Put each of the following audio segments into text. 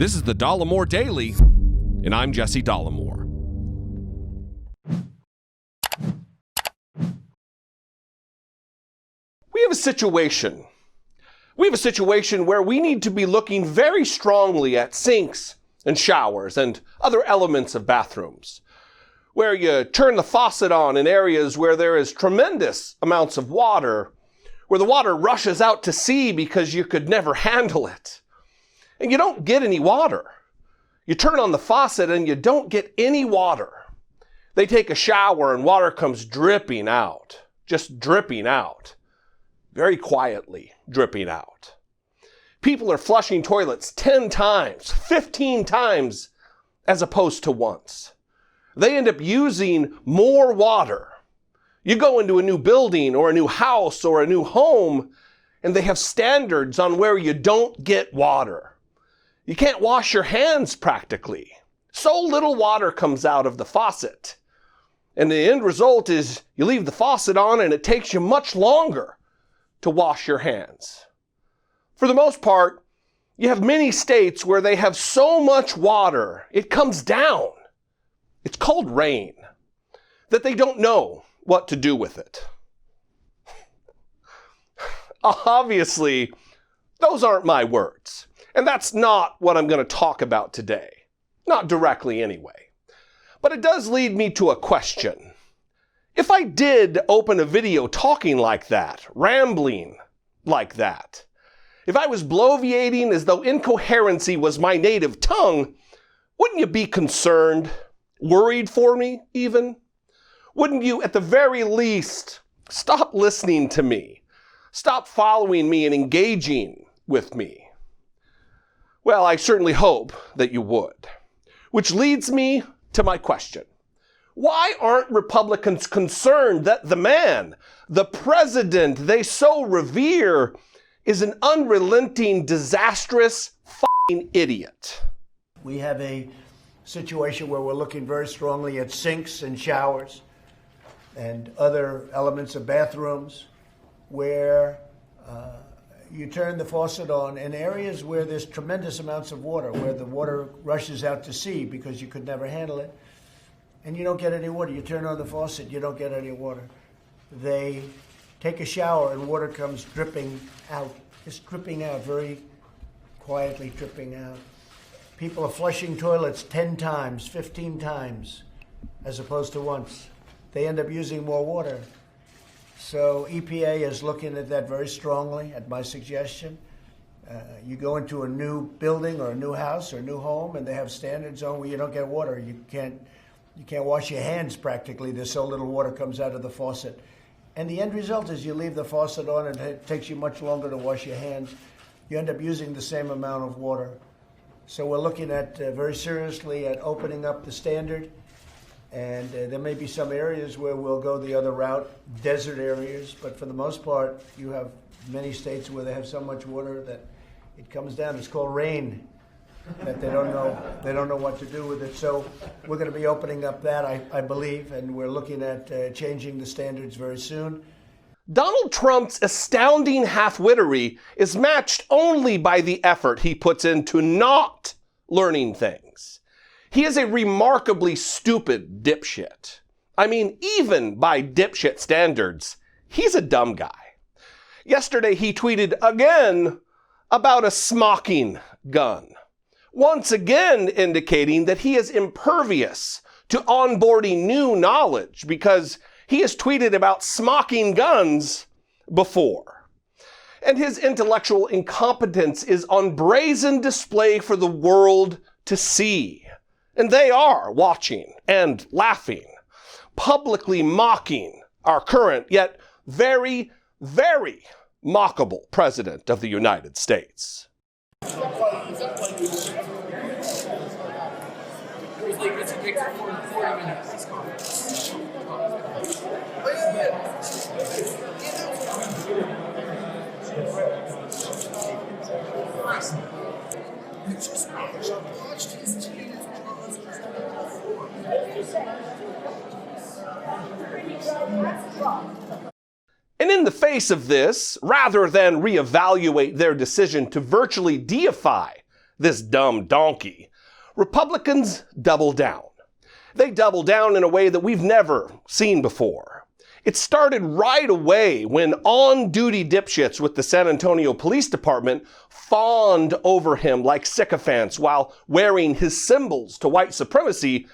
This is the Dollemore Daily, and I'm Jesse Dollemore. We have a situation where we need to be looking very strongly at sinks and showers and other elements of bathrooms, where you turn the faucet on in areas where there is tremendous amounts of water, where the water rushes out to sea because you could never handle it. And you don't get any water. You turn on the faucet and you don't get any water. They take a shower and water comes dripping out, just dripping out, very quietly dripping out. People are flushing toilets 10 times, 15 times, as opposed to once. They end up using more water. You go into a new building or a new house or a new home, and they have standards on where you don't get water. You can't wash your hands practically. So little water comes out of the faucet. And the end result is you leave the faucet on and it takes you much longer to wash your hands. For the most part, you have many states where they have so much water, it comes down. It's called rain, that they don't know what to do with it. Obviously, those aren't my words. And that's not what I'm going to talk about today. Not directly anyway. But it does lead me to a question. If I did open a video talking like that, rambling like that, if I was bloviating as though incoherency was my native tongue, wouldn't you be concerned, worried for me even? Wouldn't you, at the very least, stop listening to me, stop following me and engaging with me? Well, I certainly hope that you would. Which leads me to my question. Why aren't Republicans concerned that the man, the president they so revere, is an unrelenting, disastrous f***ing idiot? We have a situation where we're looking very strongly at sinks and showers and other elements of bathrooms where you turn the faucet on in areas where there's tremendous amounts of water, where the water rushes out to sea because you could never handle it, and you don't get any water. You turn on the faucet, you don't get any water. They take a shower and water comes dripping out, just dripping out, very quietly dripping out. People are flushing toilets 10 times, 15 times, as opposed to once. They end up using more water. So EPA is looking at that very strongly, at my suggestion. You go into a new building or a new house or a new home, and they have standards on where you don't get water. You can't wash your hands practically. There's so little water comes out of the faucet. And the end result is you leave the faucet on, and it takes you much longer to wash your hands. You end up using the same amount of water. So we're looking at very seriously at opening up the standard. And there may be some areas where we'll go the other route, desert areas, but for the most part, you have many states where they have so much water that it comes down. It's called rain, that they don't know what to do with it. So we're going to be opening up that, I believe, and we're looking at changing the standards very soon. Donald Trump's astounding half-wittery is matched only by the effort he puts into not learning things. He is a remarkably stupid dipshit. I mean, even by dipshit standards, he's a dumb guy. Yesterday, he tweeted again about a smocking gun, once again indicating that he is impervious to onboarding new knowledge because he has tweeted about smocking guns before. And his intellectual incompetence is on brazen display for the world to see. And they are watching and laughing, publicly mocking our current, yet very, very mockable President of the United States. And in the face of this, rather than reevaluate their decision to virtually deify this dumb donkey, Republicans double down. They double down in a way that we've never seen before. It started right away when on-duty dipshits with the San Antonio Police Department fawned over him like sycophants while wearing his symbols to white supremacy,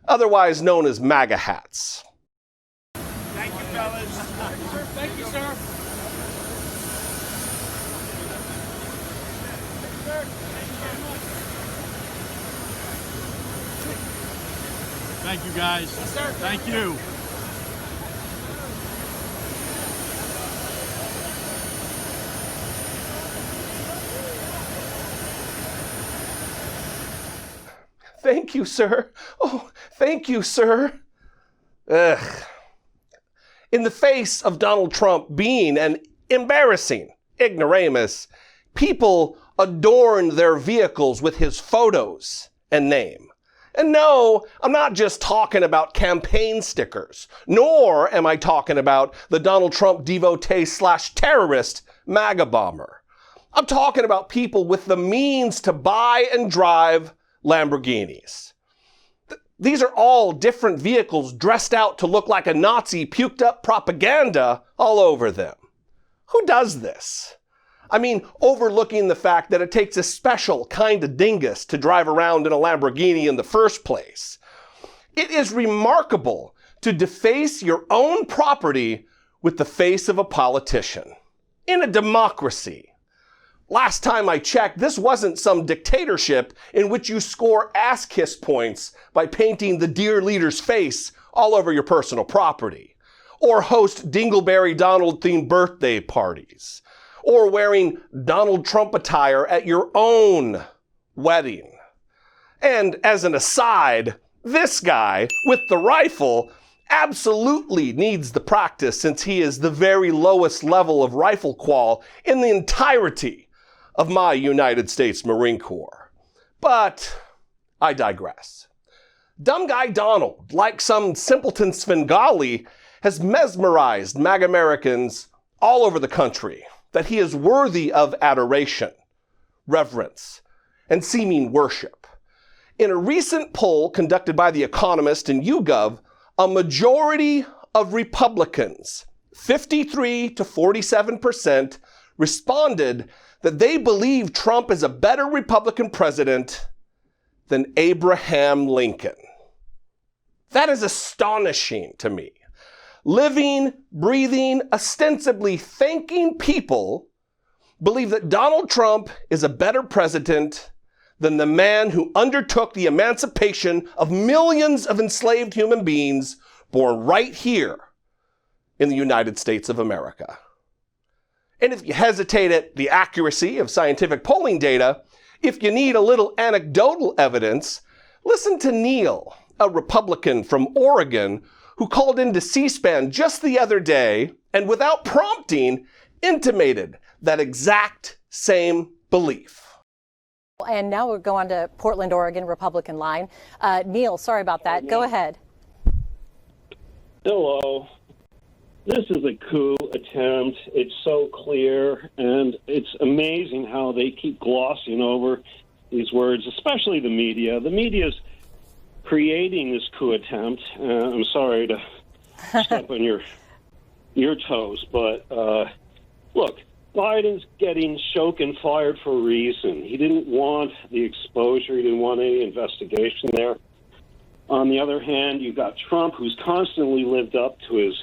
otherwise known as MAGA hats. Thank you, fellas. Thank you, sir. Thank you, guys. Yes, sir. Thank you. Thank you, sir. Oh, thank you, sir. Ugh. In the face of Donald Trump being an embarrassing ignoramus, people adorned their vehicles with his photos and name. And no, I'm not just talking about campaign stickers, nor am I talking about the Donald Trump devotee/terrorist MAGA bomber. I'm talking about people with the means to buy and drive Lamborghinis. These are all different vehicles dressed out to look like a Nazi puked up propaganda all over them. Who does this? I mean, overlooking the fact that it takes a special kind of dingus to drive around in a Lamborghini in the first place. It is remarkable to deface your own property with the face of a politician. In a democracy. Last time I checked, this wasn't some dictatorship in which you score ass-kiss points by painting the dear leader's face all over your personal property, or host Dingleberry Donald-themed birthday parties, or wearing Donald Trump attire at your own wedding. And as an aside, this guy with the rifle absolutely needs the practice since he is the very lowest level of rifle qual in the entirety of my United States Marine Corps. But I digress. Dumb guy Donald, like some simpleton Svengali, has mesmerized MAGA Americans all over the country that he is worthy of adoration, reverence, and seeming worship. In a recent poll conducted by The Economist and YouGov, a majority of Republicans, 53 to 47%, responded that they believe Trump is a better Republican president than Abraham Lincoln. That is astonishing to me. Living, breathing, ostensibly thinking people believe that Donald Trump is a better president than the man who undertook the emancipation of millions of enslaved human beings born right here in the United States of America. And if you hesitate at the accuracy of scientific polling data, if you need a little anecdotal evidence, listen to Neil, a Republican from Oregon, who called into C-SPAN just the other day and without prompting intimated that exact same belief. And now we'll go on to Portland, Oregon, Republican line. Neil, sorry about that. Go ahead. Hello. This is a coup attempt. It's so clear, and it's amazing how they keep glossing over these words, especially the media. The media's creating this coup attempt. I'm sorry to step on your toes, but look, Biden's getting shook and fired for a reason. He didn't want the exposure. He didn't want any investigation there. On the other hand, you've got Trump, who's constantly lived up to his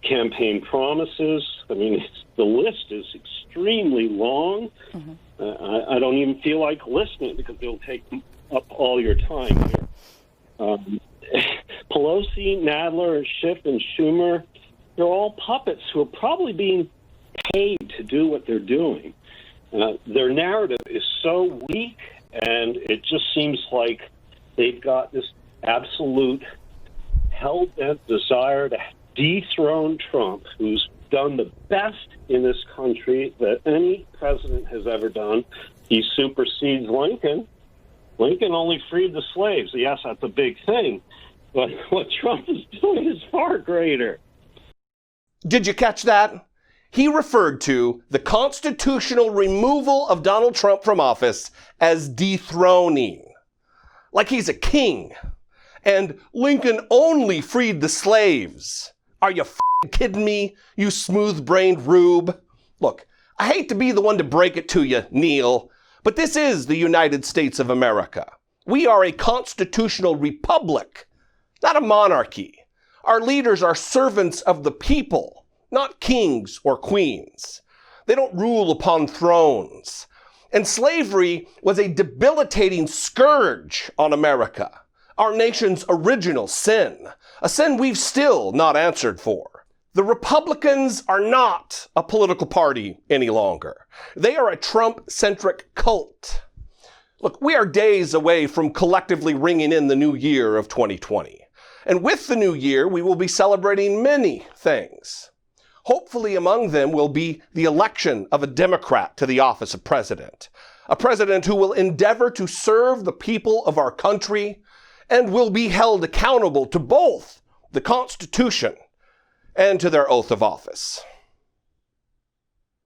campaign promises. I mean, the list is extremely long. I don't even feel like listening because it'll take up all your time here. Pelosi, Nadler, Schiff, and Schumer, they're all puppets who are probably being paid to do what they're doing. Their narrative is so weak, and it just seems like they've got this absolute hell-bent desire to dethrone Trump, who's done the best in this country that any president has ever done. He supersedes Lincoln. Lincoln only freed the slaves. Yes, that's a big thing. But what Trump is doing is far greater. Did you catch that? He referred to the constitutional removal of Donald Trump from office as dethroning. Like he's a king. And Lincoln only freed the slaves. Are you kidding me, you smooth-brained rube? Look, I hate to be the one to break it to you, Neil, but this is the United States of America. We are a constitutional republic, not a monarchy. Our leaders are servants of the people, not kings or queens. They don't rule upon thrones. And slavery was a debilitating scourge on America, our nation's original sin, a sin we've still not answered for. The Republicans are not a political party any longer. They are a Trump-centric cult. Look, we are days away from collectively ringing in the new year of 2020. And with the new year, we will be celebrating many things. Hopefully among them will be the election of a Democrat to the office of president, a president who will endeavor to serve the people of our country and will be held accountable to both the Constitution and to their oath of office.